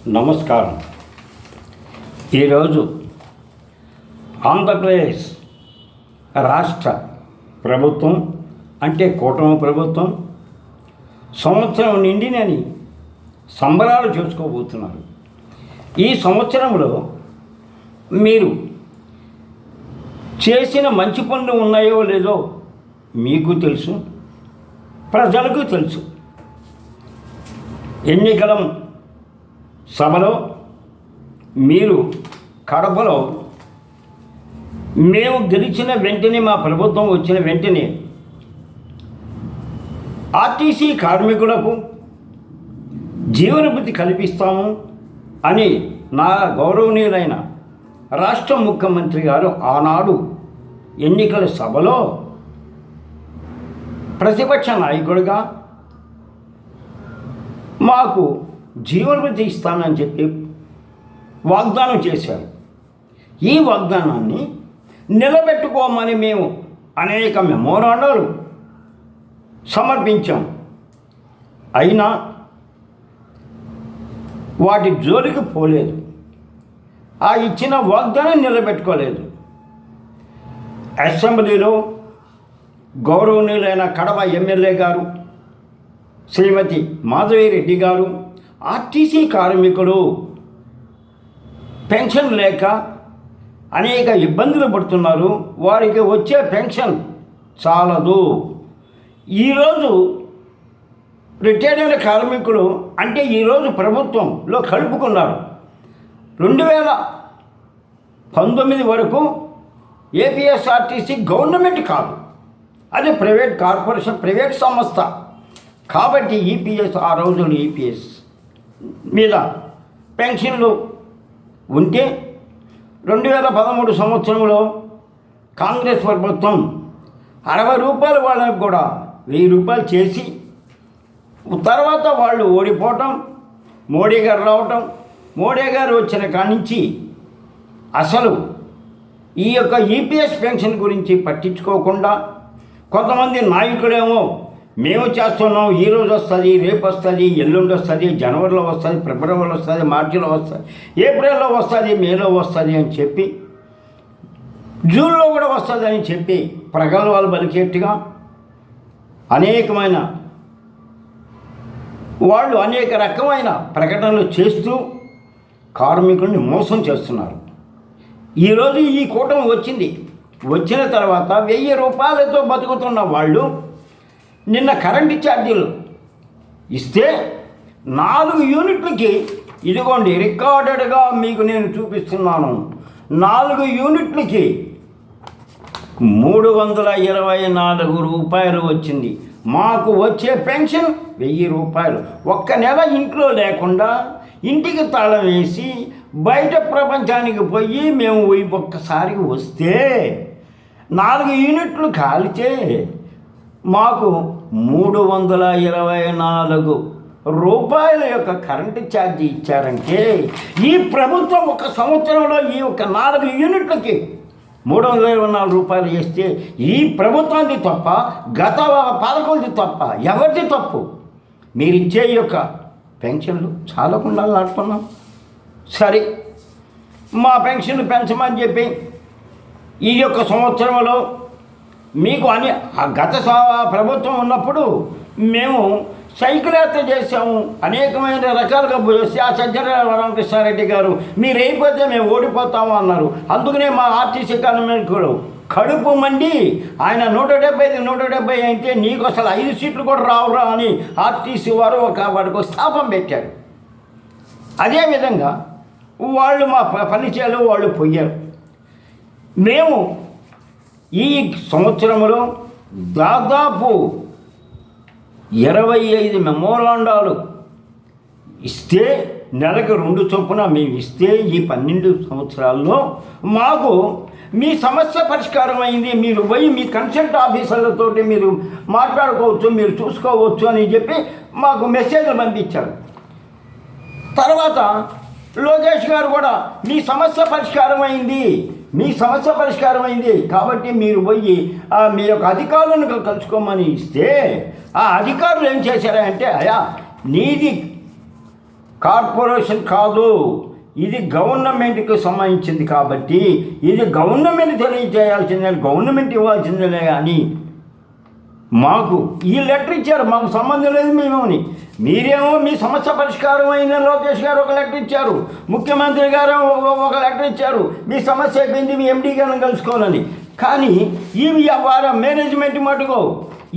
నమస్కారం. ఈరోజు ఆంధ్రప్రదేశ్ రాష్ట్ర ప్రభుత్వం అంటే కూటమి ప్రభుత్వం సంవత్సరం నిండినని సంబరాలు చేసుకోబోతున్నారు. ఈ సంవత్సరంలో మీరు చేసిన మంచి పనులు ఉన్నాయో లేదో మీకు తెలుసు, ప్రజలకు తెలుసు. ఎన్నికల సభలో మీరు కడపలో మేము గెలిచిన వెంటనే, మా ప్రభుత్వం వచ్చిన వెంటనే ఆర్టీసీ కార్మికులకు జీవనభృతి కల్పిస్తాము అని నా గౌరవనీయులైన రాష్ట్ర ముఖ్యమంత్రి గారు ఆనాడు ఎన్నికల సభలో ప్రతిపక్ష నాయకుడిగా మాకు జీవనభృతి ఇస్తానని చెప్పి వాగ్దానం చేశారు. ఈ వాగ్దానాన్ని నిలబెట్టుకోమని మేము అనేక మెమోరాండాలు సమర్పించాం. అయినా వాటి జోలికి పోలేదు. ఆ ఇచ్చిన వాగ్దానం నిలబెట్టుకోలేదు. అసెంబ్లీలో గౌరవనీయులైన కడప ఎమ్మెల్యే గారు శ్రీమతి మాధవిరెడ్డి గారు ఆర్టీసీ కార్మికులు పెన్షన్ లేక అనేక ఇబ్బందులు పడుతున్నారు, వారికి వచ్చే పెన్షన్ చాలదు. ఈరోజు రిటైర్డ్ అయిన కార్మికులు అంటే ఈరోజు ప్రభుత్వంలో కలుపుకున్నారు. 2019 వరకు ఏపీఎస్ఆర్టీసీ గవర్నమెంట్ కాదు, అది ప్రైవేట్ కార్పొరేషన్, ప్రైవేట్ సంస్థ. కాబట్టి ఈపీఎస్ ఆ రోజులు ఈపీఎస్ మీద పెన్షన్లు ఉంటే 2013 సంవత్సరంలో కాంగ్రెస్ ప్రభుత్వం 60 రూపాయలు వాళ్ళకి కూడా 1000 రూపాయలు చేసి, తర్వాత వాళ్ళు ఓడిపోవటం, మోడీ గారు రావటం, మోడీ గారు వచ్చిన కానించి అసలు ఈ యొక్క ఈపీఎస్ పెన్షన్ గురించి పట్టించుకోకుండా కొంతమంది నాయకులేమో మేము చేస్తున్నాం, ఈరోజు వస్తుంది, రేపు వస్తుంది, ఎల్లుండి వస్తుంది, జనవరిలో వస్తుంది, ఫిబ్రవరిలో వస్తుంది, మార్చిలో వస్తుంది, ఏప్రిల్లో వస్తుంది, మేలో వస్తుంది అని చెప్పి, జూన్లో కూడా వస్తుంది అని చెప్పి ప్రగల్భాలు పలికేట్టుగా అనేకమైన వాళ్ళు అనేక రకమైన ప్రకటనలు చేస్తూ కార్మికుల్ని మోసం చేస్తున్నారు. ఈరోజు ఈ కూటమి వచ్చిన తర్వాత 1000 రూపాయలతో బతుకుతున్న వాళ్ళు నిన్న కరెంటు ఛార్జీలు ఇస్తే 4 యూనిట్లకి, ఇదిగోండి రికార్డెడ్గా మీకు నేను చూపిస్తున్నాను, 4 యూనిట్లకి 324 రూపాయలు వచ్చింది. మాకు వచ్చే పెన్షన్ 1000 రూపాయలు. ఒక్క నెల ఇంట్లో లేకుండా ఇంటికి తాళం వేసి బయట ప్రపంచానికి పోయి మేము ఒక్కసారి వస్తే 4 యూనిట్లు కాలితే మాకు 324 రూపాయల యొక్క కరెంటు ఛార్జీ ఇచ్చారంటే, ఈ ప్రభుత్వం ఒక సంవత్సరంలో ఈ యొక్క 4 యూనిట్లకి 324 రూపాయలు చేస్తే ఈ ప్రభుత్వానికి తప్ప, గత పాలకులది తప్ప, ఎవరిది తప్పు? మీరిచ్చే ఈ యొక్క పెన్షన్లు చాలకుండా ఆడుతున్నాం. సరే, మా పెన్షన్లు పెంచమని చెప్పి ఈ యొక్క సంవత్సరంలో మీకు గత ప్రభుత్వం ఉన్నప్పుడు మేము సైకిల్ యాత్ర చేసాము, అనేకమైన రకాలుగా సజ్జల రామకృష్ణారెడ్డి గారు మీరు అయిపోతే మేము ఓడిపోతాము అన్నారు. అందుకనే మా ఆర్టీసీ కార్మికులు కడుపు మండి ఆయన 170 అయితే నీకు అసలు 5 సీట్లు కూడా రావురా అని ఆర్టీసీ వారు వాడికి స్థాపం పెట్టారు. అదేవిధంగా వాళ్ళు మా పనిచేలు వాళ్ళు పోయారు. మేము ఈ సంవత్సరంలో దాదాపు 25 మెమోరాండాలు ఇస్తే, నెలకు 2 చొప్పున మేము ఇస్తే, ఈ 12 సంవత్సరాల్లో మాకు మీ సమస్య పరిష్కారం అయింది, మీరు పోయి మీ కన్సల్ట్ ఆఫీసర్లతో మీరు మాట్లాడుకోవచ్చు, మీరు చూసుకోవచ్చు అని చెప్పి మాకు మెసేజ్లు పంపించారు. తర్వాత లోకేష్ గారు కూడా మీ సమస్య పరిష్కారం అయింది, మీ సమస్య పరిష్కారం అయింది కాబట్టి మీరు పోయి మీ యొక్క అధికారులను కలుసుకోమని ఇస్తే, ఆ అధికారులు ఏం చేశారంటే, అయా నీది కార్పొరేషన్ కాదు, ఇది గవర్నమెంట్కి సంబంధించింది కాబట్టి ఇది గవర్నమెంట్ తెలియజేయాల్సిందే, గవర్నమెంట్ ఇవ్వాల్సిందే అని మాకు ఈ లెటర్ ఇచ్చారు. మాకు సంబంధం లేదు మేమని. మీరేమో మీ సమస్య పరిష్కారం అయిన లోకేష్ గారు ఒక లెటర్ ఇచ్చారు, ముఖ్యమంత్రి గారు ఒక లెటర్ ఇచ్చారు, మీ సమస్య అయిపోయింది మీ ఎండీ గారిని కలుసుకోవాలని. కానీ ఇవి మేనేజ్మెంట్ మటుకు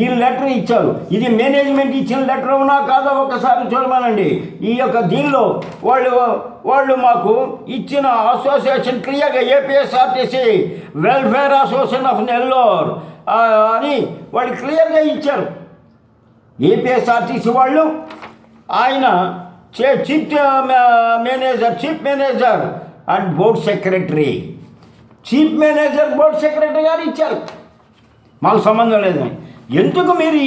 ఈ లెటర్ ఇచ్చారు. ఇది మేనేజ్మెంట్ ఇచ్చిన లెటర్ అవునా కాదా ఒకసారి చూడమనండి. ఈ యొక్క దీనిలో వాళ్ళు మాకు ఇచ్చిన అసోసియేషన్ క్లియర్గా APSRTC welfare association of Nellore అని వాళ్ళు క్లియర్గా ఇచ్చారు. ఏపీఎస్ఆర్టీసీ వాళ్ళు ఆయన chief manager and board secretary, chief manager board secretary గారు ఇచ్చారు. మాకు సంబంధం లేదని. ఎందుకు మీరు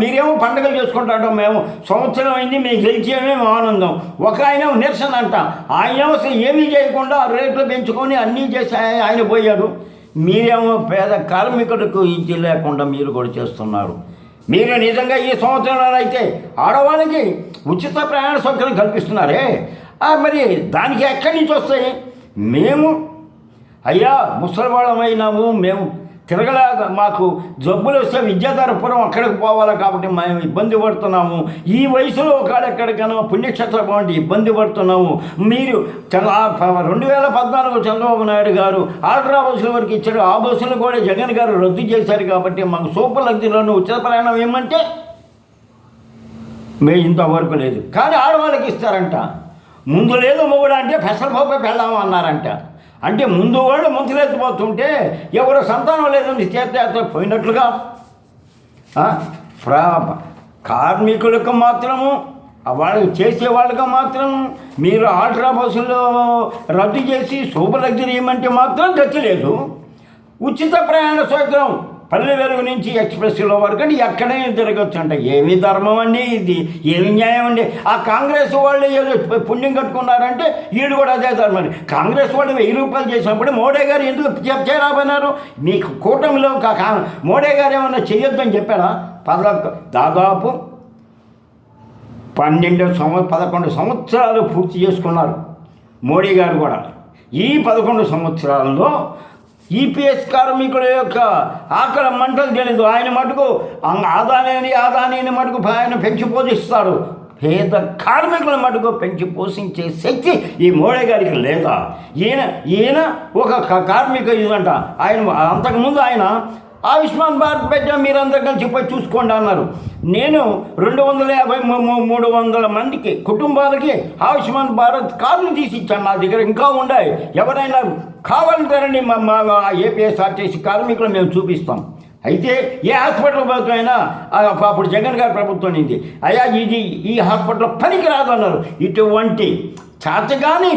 మీరేమో పండుగలు చేసుకుంటాడో, మేము సంవత్సరం అయింది మీకు గెలిచేమేమో ఆనందం. ఒక ఆయన నిరసన అంట, ఆయన అసలు ఏమీ చేయకుండా రేట్లు పెంచుకొని అన్నీ చేసి ఆయన పోయాడు. మీరేమో పేద కార్మికులకు ఇది లేకుండా మీరు కూడా చేస్తున్నారు. మీరు నిజంగా ఈ సంవత్సరంలో అయితే ఆడవాళ్ళకి ఉచిత ప్రయాణ సౌకర్యం కల్పిస్తున్నారే, మరి దానికి ఎక్కడి నుంచి వస్తాయి? మేము అయ్యా ముసలివాళ్ళమైనాము, మేము తిరగలేక మాకు జబ్బులు వస్తే విద్యాధరపురం అక్కడికి పోవాలి కాబట్టి మేము ఇబ్బంది పడుతున్నాము. ఈ వయసులో ఒకవేళ ఎక్కడికైనా పుణ్యక్షేత్రం బాగుంటే ఇబ్బంది పడుతున్నాము. మీరు 2014 చంద్రబాబు నాయుడు గారు ఆల్ట్రా బస్సుల వరకు ఇచ్చారు, ఆ బస్సులు కూడా జగన్ గారు రద్దు చేశారు. కాబట్టి మాకు సూపర్ లగ్జరీలోనూ ఉచిత ప్రయాణం ఏమంటే మేము ఇంతవరకు లేదు. కానీ ఆడవాళ్ళకి ఇస్తారంట. ముందు లేదు మొగుడు అంటే పెసరపప్పు పెళ్ళాము అన్నారంట. అంటే ముందు వాళ్ళు ముందులెత్తిపోతుంటే ఎవరు సంతానం లేదని తీర్థయాత్ర పోయినట్లుగా కార్మికులకు మాత్రము వాళ్ళకి చేసే వాళ్ళకి మాత్రం మీరు ఆల్ట్రా బస్సులు రద్దు చేసి సూపర్ లగ్జరీ ఏమంటే మాత్రం గతి లేదు. ఉచిత ప్రయాణ సౌకర్యం పల్లె వెలుగు నుంచి ఎక్స్ప్రెస్లో వరకు అంటే ఎక్కడైనా తిరగచ్చు అంట. ఏమి ధర్మం అండి ఇది, ఏమి న్యాయం అండి? ఆ కాంగ్రెస్ వాళ్ళు ఏదో పుణ్యం కట్టుకున్నారంటే వీళ్ళు కూడా అదే ధర్మం. కాంగ్రెస్ వాళ్ళు 1000 రూపాయలు చేసినప్పుడు మోడీ గారు ఎందుకు చేయరాబోయినారు? మీకు కూటమిలో మోడీ గారు ఏమన్నా చేయొద్దని చెప్పారా? దాదాపు 11 సంవత్సరాలు పూర్తి చేసుకున్నారు మోడీ గారు కూడా. ఈ 11 సంవత్సరాల్లో ఈపీఎస్ కార్మికుల యొక్క ఆకలి మంటలు తెలియదు. ఆయన మటుకు ఆదానిని మటుకు ఆయన పెంచి పోషిస్తాడు. పేద కార్మికుల మటుకు పెంచి పోషించే శక్తి ఈ మోడీ గారికి లేదా? ఈయన ఒక కార్మిక ఇదంట. ఆయన అంతకుముందు ఆయన ఆయుష్మాన్ భారత్ పెట్టా, మీరందరూ కలిసి పోయి చూసుకోండి అన్నారు. నేను 250-300 మందికి కుటుంబాలకి ఆయుష్మాన్ భారత్ కార్డులు తీసి ఇచ్చాను. నా దగ్గర ఇంకా ఉన్నాయి. ఎవరైనా కావాలంటారండి మా ఏపీఎస్ఆర్టీసీ కార్మికులు మేము చూపిస్తాం. అయితే ఏ హాస్పిటల్ ప్రభుత్వమైనా అప్పుడు జగన్ గారి ప్రభుత్వం ఇది అయ్యా ఈ హాస్పిటల్ పనికి రాదు అన్నారు. ఇటువంటి చేతగాని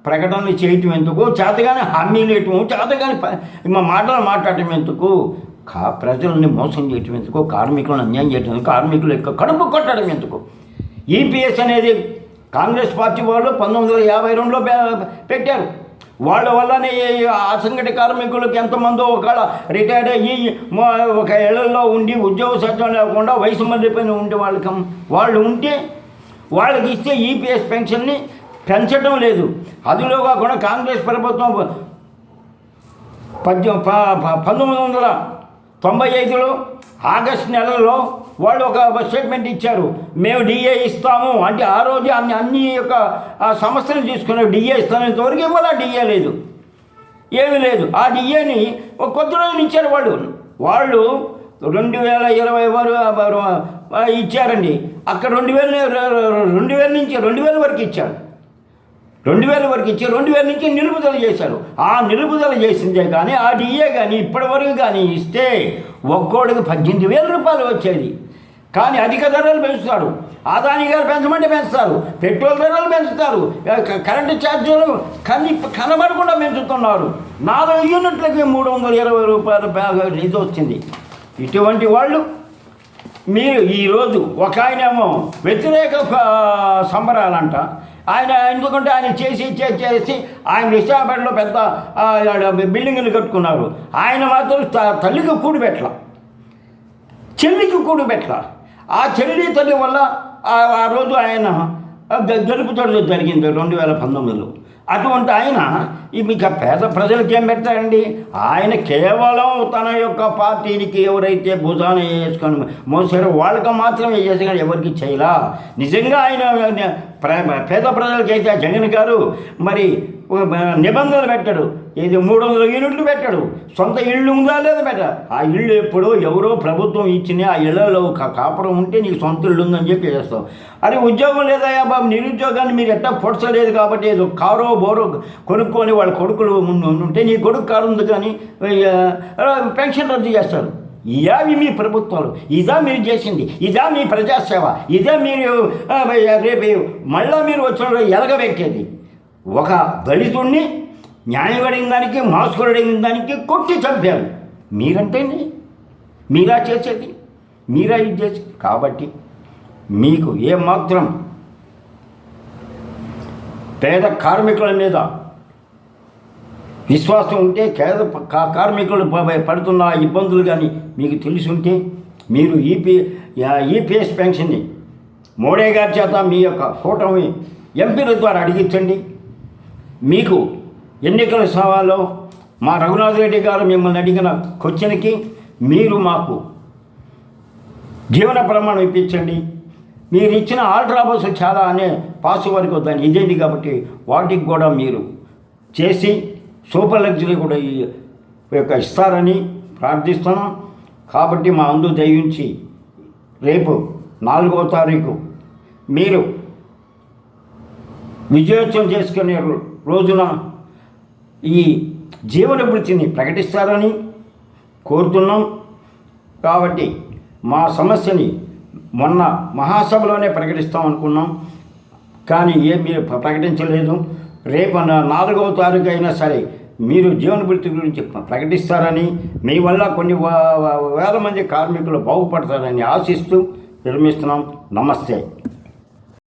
ప్రకటనలు చేయటం ఎందుకు, చేతగానే హామీలు ఇవ్వటం, చేతగాని మాటలు మాట్లాడటం ఎందుకు, ప్రజల్ని మోసం చేయటం ఎందుకు, కార్మికులను అన్యాయం చేయటం ఎందుకు, కార్మికుల యొక్క కడుపు కొట్టడం ఎందుకు? ఈపీఎస్ అనేది కాంగ్రెస్ పార్టీ వాళ్ళు 1952లో పెట్టారు. వాళ్ళ వల్లనే అసంఘటిత కార్మికులకు ఎంతమందో ఒకవేళ రిటైర్డ్ అయ్యి ఒక ఏళ్లలో ఉండి ఉద్యోగ సత్యం లేకుండా వయసు మళ్ళీపోయిన ఉండే వాళ్ళు ఉంటే వాళ్ళకి ఇస్తే ఈపీఎస్ పెన్షన్ని పెంచడం లేదు. అదిలో కాకుండా కాంగ్రెస్ ప్రభుత్వం 1995లో ఆగస్టు నెలలో వాళ్ళు ఒక స్టేట్మెంట్ ఇచ్చారు, మేము డిఏ ఇస్తాము అంటే ఆ రోజు అన్ని యొక్క సంస్థలు తీసుకున్నారు. డిఏ ఇస్తాము, ఇంతవరకు ఇవ్వాలి. డిఏ లేదు, ఏమీ లేదు. ఆ డిఏని కొద్ది రోజులు ఇచ్చారు. వాళ్ళు 2020 వరకు ఇచ్చారండి. అక్కడ 2000 నుంచి 2000 వరకు ఇచ్చారు. 2000 వరకు ఇచ్చి 2000 నుంచి నిలుపుదల చేశారు. ఆ నిలుపుదల చేసిందే కానీ ఆ డిఏ కానీ ఇప్పటి వరకు కానీ ఇస్తే ఒక్కోడికి 18,000 రూపాయలు వచ్చేది. కానీ అధిక ధరలు పెంచుతారు. ఆదాని గారు పెంచమంటే పెంచుతారు, పెట్రోల్ ధరలు పెంచుతారు, కరెంటు ఛార్జీలు కనబడకుండా పెంచుతున్నారు. 4 యూనిట్లకి 320 రూపాయలు ఇది వచ్చింది. ఇటువంటి వాళ్ళు మీరు ఈరోజు ఒక ఆయనేమో వ్యతిరేక సంబరాలంట. ఆయన ఎందుకంటే ఆయన చేసి ఆయన విశాఖపట్నంలో పెద్ద బిల్డింగులు కట్టుకున్నారు. ఆయన మాత్రం తల్లికి కూడు పెట్టల, చెల్లికి కూడు పెట్టల. ఆ చెల్లి తల్లి వల్ల ఆ రోజు ఆయన గెలుపుతాడు జరిగింది 2019లో. అటువంటి ఆయన మీకు పేద ప్రజలకి ఏం పెడతాడండి? ఆయన కేవలం తన యొక్క పార్టీనికి ఎవరైతే భుజాన వేసుకొని మోసారో వాళ్ళకి మాత్రమే చేసి కానీ ఎవరికి చేయలా. నిజంగా ఆయన పేద ప్రజలకైతే జగన్ గారు మరి నిబంధనలు పెట్టాడు. ఇది 300 యూనిట్లు పెట్టాడు. సొంత ఇళ్ళు ఉందా లేదా పెట్ట ఆ ఇళ్ళు ఎప్పుడో ఎవరో ప్రభుత్వం ఇచ్చిన ఆ ఇళ్లలో కాపురం ఉంటే నీకు సొంత ఇల్లు ఉందని చెప్పి చేస్తావు. అది ఉద్యోగం లేదయా బాబు, నిరుద్యోగాన్ని మీరు ఎట్టా పొడచలేదు కాబట్టి ఏదో కారో బోరో కొనుక్కొని వాళ్ళ కొడుకులు ఉంటే నీ కొడుకు కారు ఉంది కానీ పెన్షన్ రద్దు చేస్తారు. ఇవి మీ ప్రభుత్వాలు, ఇదా మీరు చేసింది, ఇదా మీ ప్రజాసేవ, ఇదే మీరు రేపు మళ్ళా మీరు వచ్చిన ఎలగబెట్టేది. ఒక దళితుడిని న్యాయం అడిగిన దానికి మాస్కులు అడిగిన దానికి కొట్టి చంపారు. మీరంటే మీరా చేసేది, మీరా ఇది చేసేది. కాబట్టి మీకు ఏమాత్రం పేద కార్మికుల మీద విశ్వాసం ఉంటే, కార్మికులు పడుతున్న ఇబ్బందులు కానీ మీకు తెలుసుంటే మీరు ఈపీఎస్ పెన్షన్ని మోడీ గారి చేత మీ యొక్క కూటమి ఎంపీల ద్వారా అడిగించండి. మీకు ఎన్నికల సభలో మా రఘునాథ్ రెడ్డి గారు మిమ్మల్ని అడిగిన క్వశ్చన్కి మీరు మాకు జీవన ప్రమాణం ఇప్పించండి. మీరు ఇచ్చిన ఆల్ట్రా బస్సు చాలా అనే పాసు వరకు దాన్ని ఇదేంది కాబట్టి వాటికి కూడా మీరు చేసి సూపర్ లగ్జరీ కూడా ఈ యొక్క ఇస్తారని ప్రార్థిస్తున్నాం. కాబట్టి మా అందు దయించి రేపు 4వ తారీఖు మీరు విజయోత్సవం చేసుకునే రోజున ఈ జీవన వృత్తిని ప్రకటిస్తారని కోరుతున్నాం. కాబట్టి మా సమస్యని మొన్న మహాసభలోనే ప్రకటిస్తాం అనుకున్నాం, కానీ మీరు ప్రకటించలేదు. రేపు 4వ తారీఖు అయినా సరే మీరు జీవన వృత్తి గురించి ప్రకటిస్తారని, మీ వల్ల కొన్ని వేల మంది కార్మికులు బాగుపడతారని ఆశిస్తూ విరమిస్తున్నాం. నమస్తే.